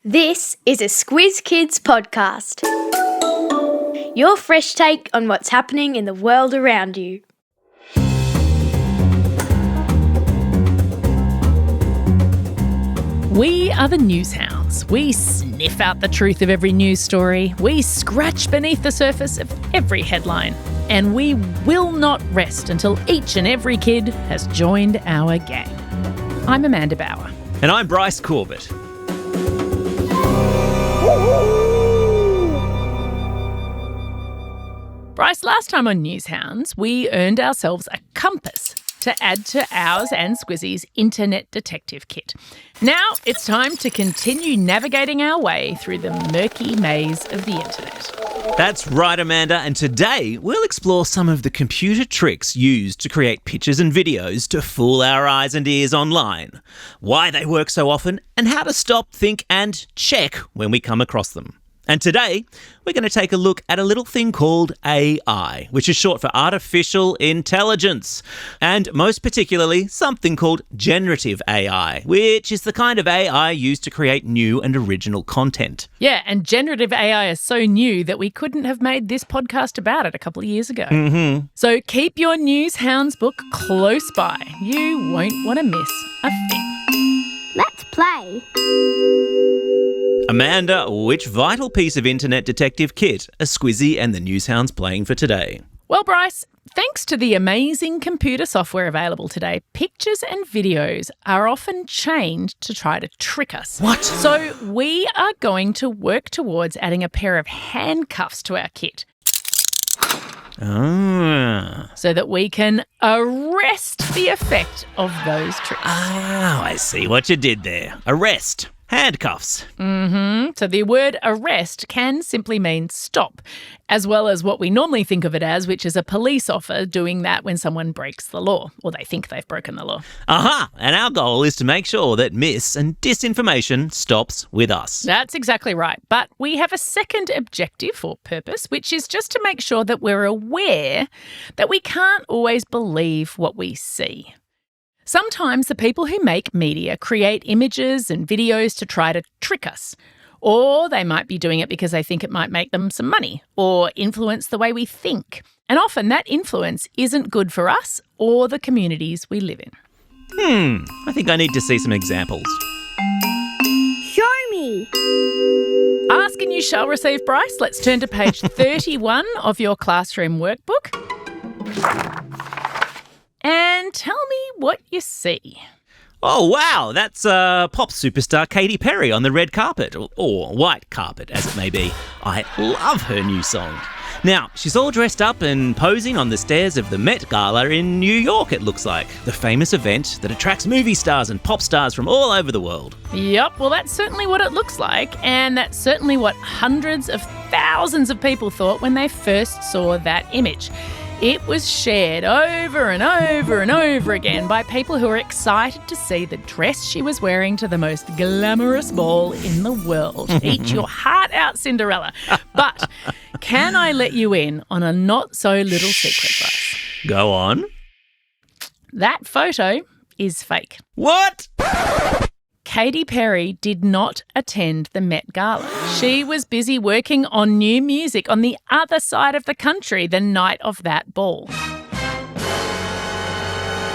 This is a Squiz Kids podcast. Your fresh take on what's happening in the world around you. We are the Newshounds. We sniff out the truth of every news story. We scratch beneath the surface of every headline. And we will not rest until each and every kid has joined our gang. I'm Amanda Bauer. And I'm Bryce Corbett. Bryce, last time on Newshounds, we earned ourselves a compass to add to ours and Squiz-E's internet detective kit. Now it's time to continue navigating our way through the murky maze of the internet. That's right, Amanda, and today we'll explore some of the computer tricks used to create pictures and videos to fool our eyes and ears online, why they work so often, and how to stop, think and check when we come across them. And today, we're going to take a look at a little thing called AI, which is short for artificial intelligence, and most particularly something called generative AI, which is the kind of AI used to create new and original content. Yeah, and generative AI is so new that we couldn't have made this podcast about it a couple of years ago. So keep your Newshounds book close by. You won't want to miss a thing. Let's play. Amanda, which vital piece of internet detective kit are Squiz-E and the Newshounds playing for today? Well, Bryce, thanks to the amazing computer software available today, pictures and videos are often changed to try to trick us. What? So we are going to work towards adding a pair of handcuffs to our kit. So that we can arrest the effect of those tricks. Oh, I see what you did there. Arrest. Handcuffs. So the word arrest can simply mean stop, as well as what we normally think of it as, which is a police officer doing that when someone breaks the law, or they think they've broken the law. Aha! And our goal is to make sure that mis and disinformation stops with us. That's exactly right. But we have a second objective or purpose, which is just to make sure that we're aware that we can't always believe what we see. Sometimes the people who make media create images and videos to try to trick us. Or they might be doing it because they think it might make them some money or influence the way we think. And often that influence isn't good for us or the communities we live in. I think I need to see some examples. Show me. Ask and you shall receive, Bryce. Let's turn to page 31 of your classroom workbook. And tell me what you see. Oh, wow, that's pop superstar Katy Perry on the red carpet, or white carpet, as it may be. I love her new song. Now, she's all dressed up and posing on the stairs of the Met Gala in New York, it looks like, the famous event that attracts movie stars and pop stars from all over the world. Yep, well, that's certainly what it looks like, and that's certainly what hundreds of thousands of people thought when they first saw that image. It was shared over and over and over again by people who were excited to see the dress she was wearing to the most glamorous ball in the world. Eat your heart out, Cinderella. But can I let you in on a not-so-little secret, Bryce? Go on. That photo is fake. What? Katy Perry did not attend the Met Gala. She was busy working on new music on the other side of the country the night of that ball.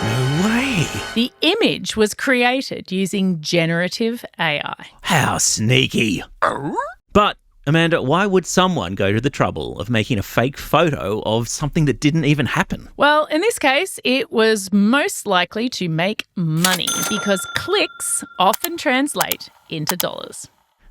No way. The image was created using generative AI. How sneaky. But, Amanda, why would someone go to the trouble of making a fake photo of something that didn't even happen? Well, in this case, it was most likely to make money because clicks often translate into dollars.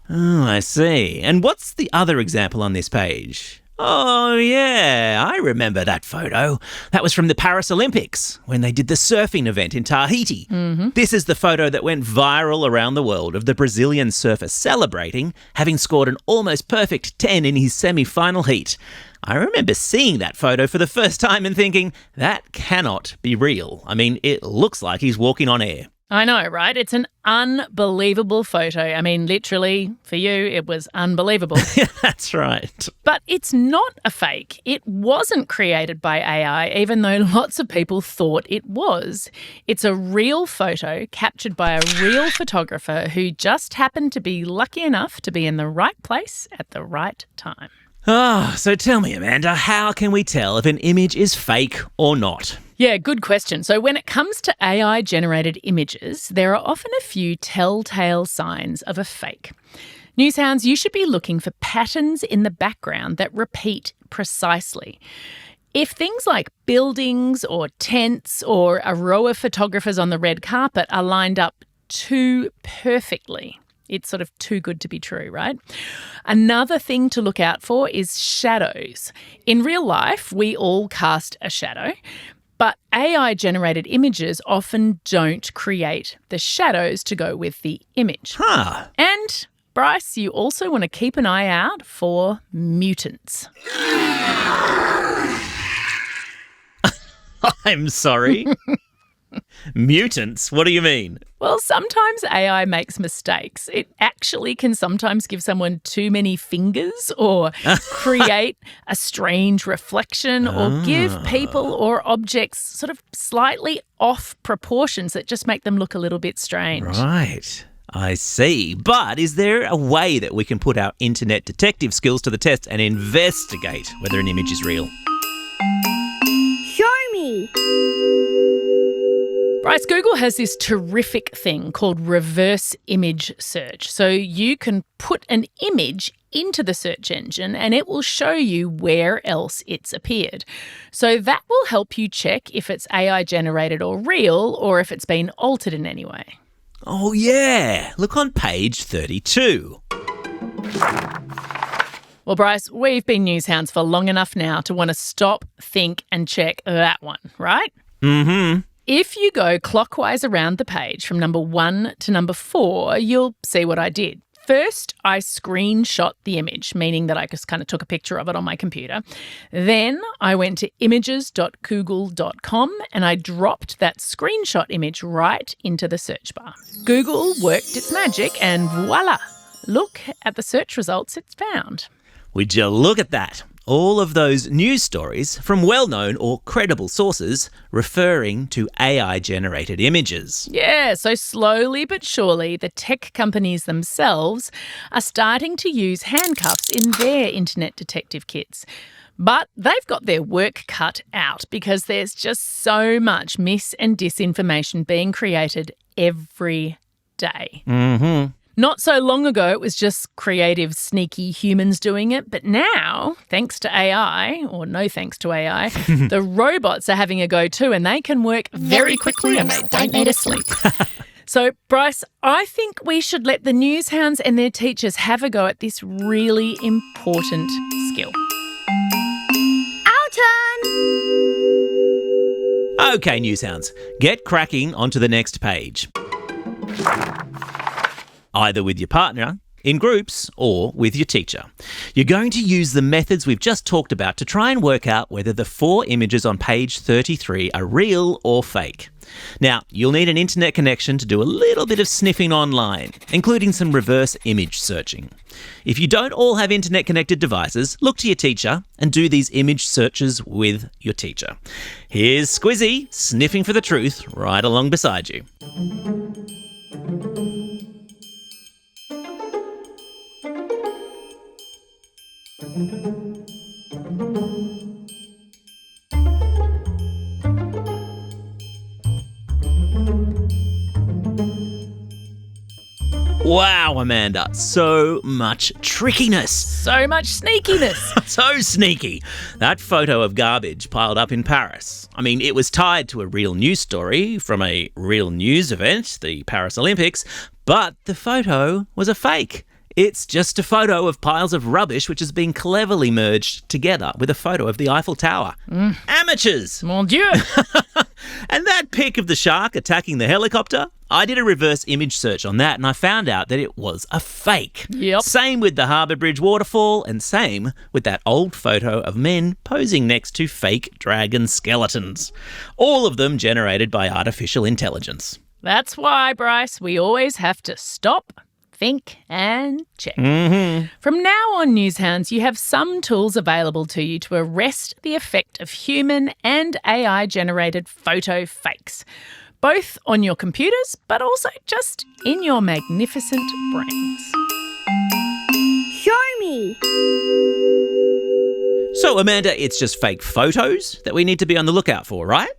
Oh, I see. And what's the other example on this page? Oh, yeah, I remember that photo. That was from the Paris Olympics, when they did the surfing event in Tahiti. This is the photo that went viral around the world of the Brazilian surfer celebrating having scored an almost perfect 10 in his semi-final heat. I remember seeing that photo for the first time and thinking, that cannot be real. I mean, it looks like he's walking on air. I know, right? It's an unbelievable photo. I mean, literally, for you, it was unbelievable. Yeah, that's right. But it's not a fake. It wasn't created by AI, even though lots of people thought it was. It's a real photo captured by a real photographer who just happened to be lucky enough to be in the right place at the right time. So tell me, Amanda, how can we tell if an image is fake or not? Yeah, good question. So when it comes to AI-generated images, there are often a few telltale signs of a fake. Newshounds, you should be looking for patterns in the background that repeat precisely. If things like buildings or tents or a row of photographers on the red carpet are lined up too perfectly, it's sort of too good to be true, right? Another thing to look out for is shadows. In real life, we all cast a shadow, but AI-generated images often don't create the shadows to go with the image. And, Bryce, you also want to keep an eye out for mutants. I'm sorry. Mutants? What do you mean? Well, sometimes AI makes mistakes. It actually can sometimes give someone too many fingers or create a strange reflection or give people or objects sort of slightly off proportions that just make them look a little bit strange. Right. I see. But is there a way that we can put our internet detective skills to the test and investigate whether an image is real? Show me. Bryce, Google has this terrific thing called reverse image search. So you can put an image into the search engine and it will show you where else it's appeared. So that will help you check if it's AI generated or real or if it's been altered in any way. Oh, yeah. Look on page 32. Well, Bryce, we've been Newshounds for long enough now to want to stop, think and check that one, right? Mm-hmm. If you go clockwise around the page from number 1 to number 4, you'll see what I did. First, I screenshot the image, meaning that I just kind of took a picture of it on my computer. Then I went to images.google.com and I dropped that screenshot image right into the search bar. Google worked its magic and voila, look at the search results it's found. Would you look at that? All of those news stories from well-known or credible sources referring to AI-generated images. Yeah, so slowly but surely the tech companies themselves are starting to use handcuffs in their internet detective kits. But they've got their work cut out because there's just so much mis- and disinformation being created every day. Mm-hmm. Not so long ago, it was just creative, sneaky humans doing it. But now, thanks to AI, or no thanks to AI, the robots are having a go too, and they can work very quickly and they don't need to sleep. So, Bryce, I think we should let the Newshounds and their teachers have a go at this really important skill. Our turn. Okay, Newshounds, get cracking onto the next page. Either with your partner, in groups, or with your teacher. You're going to use the methods we've just talked about to try and work out whether the 4 images on page 33 are real or fake. Now, you'll need an internet connection to do a little bit of sniffing online, including some reverse image searching. If you don't all have internet-connected devices, look to your teacher and do these image searches with your teacher. Here's Squiz-E sniffing for the truth right along beside you. Wow, Amanda, so much trickiness. So much sneakiness. So sneaky. That photo of garbage piled up in Paris. I mean, it was tied to a real news story from a real news event, the Paris Olympics, but the photo was a fake. It's just a photo of piles of rubbish which has been cleverly merged together with a photo of the Eiffel Tower. Amateurs! Mon Dieu! And that pic of the shark attacking the helicopter, I did a reverse image search on that and I found out that it was a fake. Yep. Same with the Harbour Bridge waterfall and same with that old photo of men posing next to fake dragon skeletons. All of them generated by artificial intelligence. That's why, Bryce, we always have to stop, think and check. From now on, Newshounds, you have some tools available to you to arrest the effect of human and AI-generated photo fakes, both on your computers but also just in your magnificent brains. Show me. So, Amanda, it's just fake photos that we need to be on the lookout for, right?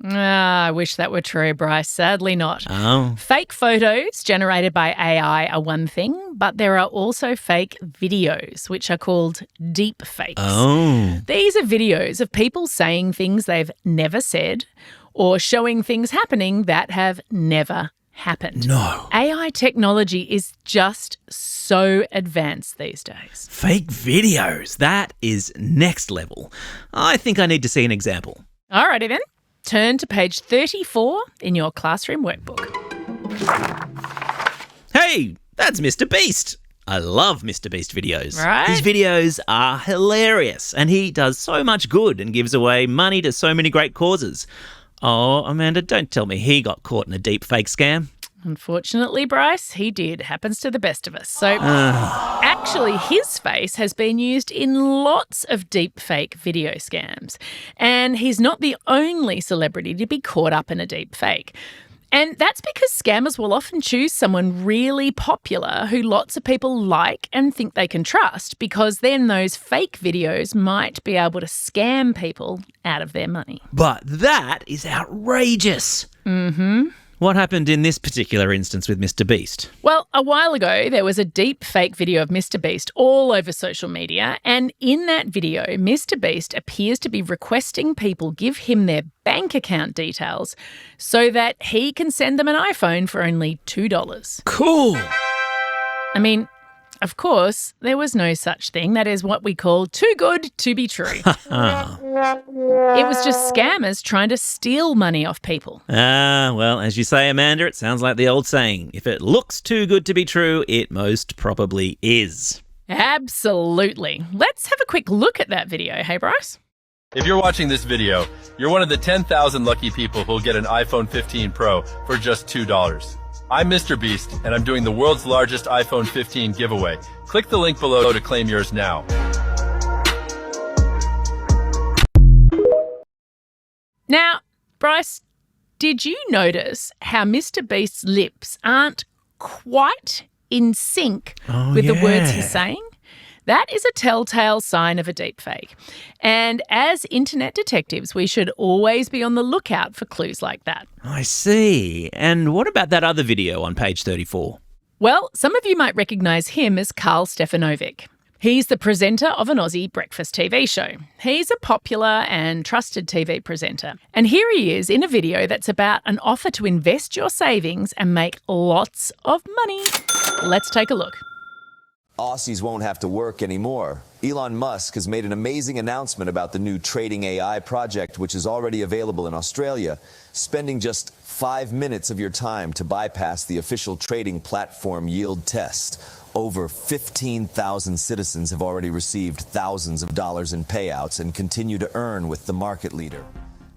I wish that were true, Bryce. Sadly not. Oh. Fake photos generated by AI are one thing, but there are also fake videos, which are called deep fakes. Oh. These are videos of people saying things they've never said or showing things happening that have never happened. No. AI technology is just so advanced these days. Fake videos. That is next level. I think I need to see an example. Alrighty then. Turn to page 34 in your classroom workbook. Hey, that's Mr. Beast. I love Mr. Beast videos. Right? His videos are hilarious and he does so much good and gives away money to so many great causes. Oh, Amanda, don't tell me he got caught in a deep fake scam. Unfortunately, Bryce, he did. Happens to the best of us. So actually, his face has been used in lots of deep fake video scams. And he's not the only celebrity to be caught up in a deep fake. And that's because scammers will often choose someone really popular who lots of people like and think they can trust, because then those fake videos might be able to scam people out of their money. But that is outrageous. What happened in this particular instance with Mr. Beast? Well, a while ago, there was a deep fake video of Mr. Beast all over social media. And in that video, Mr. Beast appears to be requesting people give him their bank account details so that he can send them an iPhone for only $2. Cool. I mean, of course, there was no such thing. That is what we call too good to be true. It was just scammers trying to steal money off people. Well, as you say, Amanda, it sounds like the old saying, if it looks too good to be true, it most probably is. Absolutely. Let's have a quick look at that video. Hey, Bryce? If you're watching this video, you're one of the 10,000 lucky people who'll get an iPhone 15 Pro for just $2. I'm Mr. Beast, and I'm doing the world's largest iPhone 15 giveaway. Click the link below to claim yours now. Now, Bryce, did you notice how Mr. Beast's lips aren't quite in sync with the words he's saying? That is a telltale sign of a deepfake. And as internet detectives, we should always be on the lookout for clues like that. I see. And what about that other video on page 34? Well, some of you might recognise him as Carl Stefanovic. He's the presenter of an Aussie breakfast TV show. He's a popular and trusted TV presenter. And here he is in a video that's about an offer to invest your savings and make lots of money. Let's take a look. Aussies won't have to work anymore. Elon Musk has made an amazing announcement about the new trading AI project, which is already available in Australia. Spending just 5 minutes of your time to bypass the official trading platform yield test. Over 15,000 citizens have already received thousands of dollars in payouts and continue to earn with the market leader.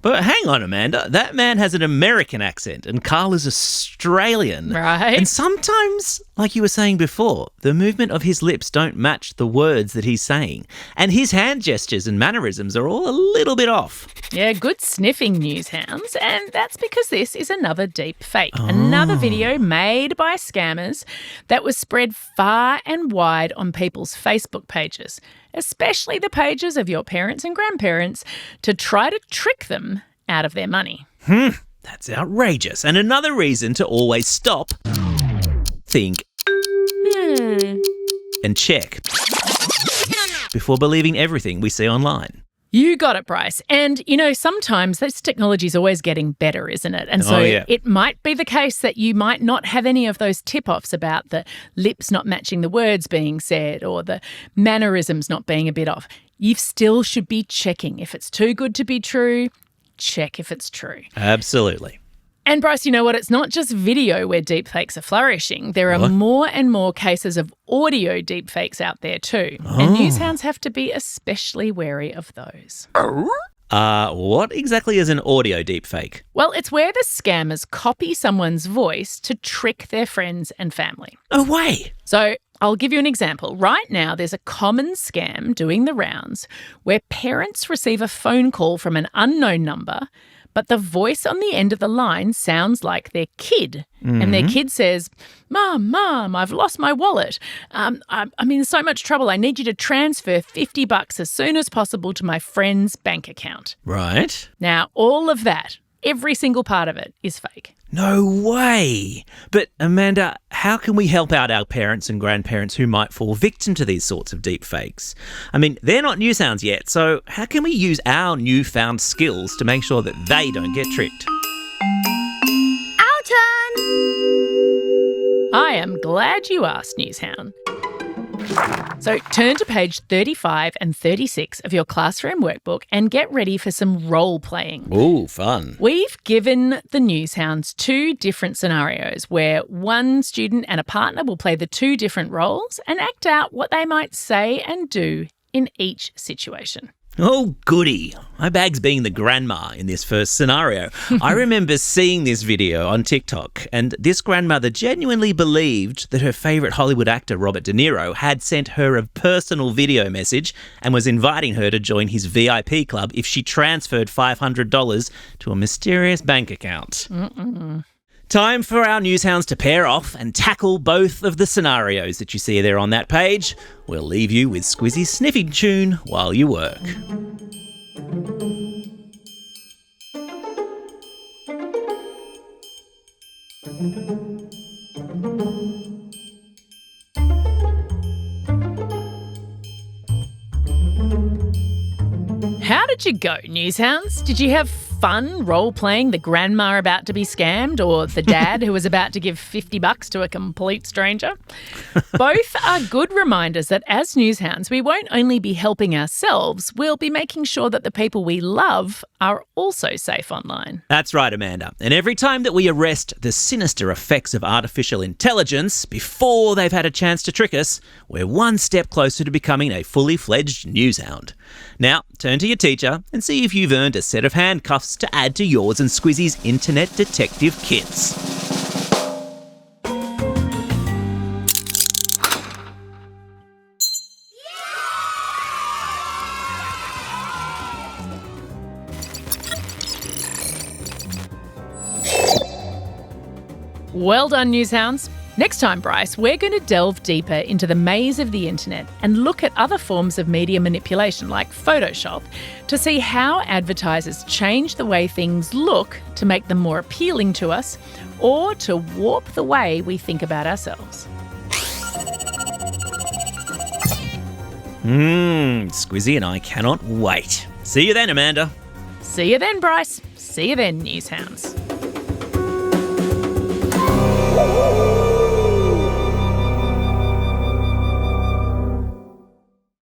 But hang on, Amanda. That man has an American accent and Carl is Australian. Right. And sometimes, like you were saying before, the movement of his lips don't match the words that he's saying. And his hand gestures and mannerisms are all a little bit off. Yeah, good sniffing, Newshounds. And that's because this is another deep fake. Another video made by scammers that was spread far and wide on people's Facebook pages, especially the pages of your parents and grandparents, to try to trick them out of their money. That's outrageous. And another reason to always stop, think, and check before believing everything we see online. You got it, Bryce. And, you know, sometimes this technology is always getting better, isn't it? And so it might be the case that you might not have any of those tip-offs about the lips not matching the words being said or the mannerisms not being a bit off. You still should be checking. If it's too good to be true, check if it's true. Absolutely. And Bryce, you know what? It's not just video where deepfakes are flourishing. There are more and more cases of audio deepfakes out there too. And Newshounds have to be especially wary of those. What exactly is an audio deepfake? Well, it's where the scammers copy someone's voice to trick their friends and family. No way! So I'll give you an example. Right now, there's a common scam doing the rounds where parents receive a phone call from an unknown number, but the voice on the end of the line sounds like their kid. And their kid says, Mom, I've lost my wallet. I'm in so much trouble. I need you to transfer $50 as soon as possible to my friend's bank account. Right. Now, all of that, every single part of it is fake. No way! But Amanda, how can we help out our parents and grandparents who might fall victim to these sorts of deep fakes? I mean, they're not Newshounds yet, so how can we use our newfound skills to make sure that they don't get tricked? Our turn! I am glad you asked, Newshound. So turn to page 35 and 36 of your classroom workbook and get ready for some role playing. Ooh, fun. We've given the Newshounds 2 different scenarios where one student and a partner will play the 2 different roles and act out what they might say and do in each situation. Oh, goody. My bag's being the grandma in this first scenario. I remember seeing this video on TikTok, and this grandmother genuinely believed that her favourite Hollywood actor, Robert De Niro, had sent her a personal video message and was inviting her to join his VIP club if she transferred $500 to a mysterious bank account. Time for our Newshounds to pair off and tackle both of the scenarios that you see there on that page. We'll leave you with Squiz-E's sniffing tune while you work. How did you go, Newshounds? Did you have fun role-playing the grandma about to be scammed or the dad who was about to give $50 to a complete stranger? Both are good reminders that as Newshounds, we won't only be helping ourselves, we'll be making sure that the people we love are also safe online. That's right, Amanda. And every time that we arrest the sinister effects of artificial intelligence before they've had a chance to trick us, we're one step closer to becoming a fully fledged Newshound. Now, turn to your teacher and see if you've earned a set of handcuffs to add to yours and Squiz-E's internet detective kits. Well done, Newshounds. Next time, Bryce, we're going to delve deeper into the maze of the internet and look at other forms of media manipulation like Photoshop to see how advertisers change the way things look to make them more appealing to us or to warp the way we think about ourselves. Squiz-E and I cannot wait. See you then, Amanda. See you then, Bryce. See you then, Newshounds.